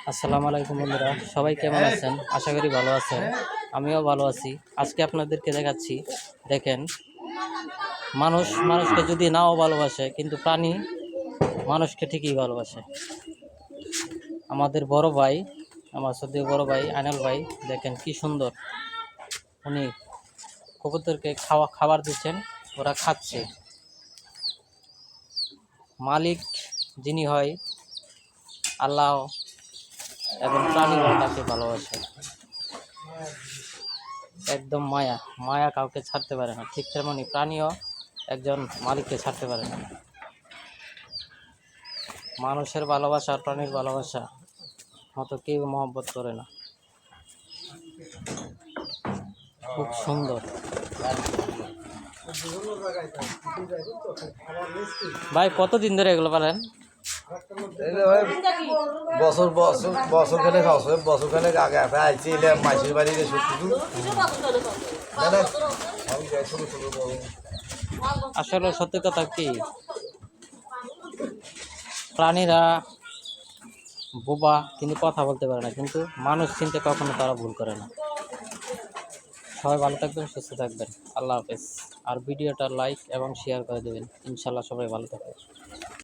আসসালামু আলাইকুম বন্ধুরা, সবাই কেমন আছেন? আশা করি ভালো আছেন। আমিও ভালো আছি। আজকে আপনাদেরকে দেখাচ্ছি, দেখেন, মানুষ মানুষকে যদি নাও ভালোবাসে, কিন্তু প্রাণী মানুষকে ঠিকই ভালোবাসে। আমাদের বড় ভাই, আমার সদ্য বড় ভাই আইনাল ভাই, দেখেন কি সুন্দর। উনি কবুতরকে খাবার দিচ্ছেন, ওরা খাচ্ছে। মালিক যিনি হয় আল্লাহ, এবং প্রাণীরাও তাকে ভালোবাসে। একদম মায়া মায়া কাউকে ছাড়তে পারে না, ঠিক তেমনই প্রাণীও একজন মালিককে ছাড়তে পারে না। মানুষের ভালোবাসা আর প্রাণীর ভালোবাসা মতো কেউ মহব্বত করে না। খুব সুন্দর। ভাই কতদিন ধরে এগুলো পালেন? বছর বছর বছর খানেক আছে, বছর খানেক আগে আইছি মাসির বাড়িতে আসলে সত্যি কথা কি, প্রাণীরা বোবা, কিন্তু কথা বলতে পারে না, কিন্তু মানুষ চিনতে কখনো তারা ভুল করে না। সবাই ভালো থাকবেন, সুস্থ থাকবেন। আল্লাহ হাফেজ। আর ভিডিওটা লাইক এবং শেয়ার করে দেবেন। ইনশাল্লাহ সবাই ভালো থাকবেন।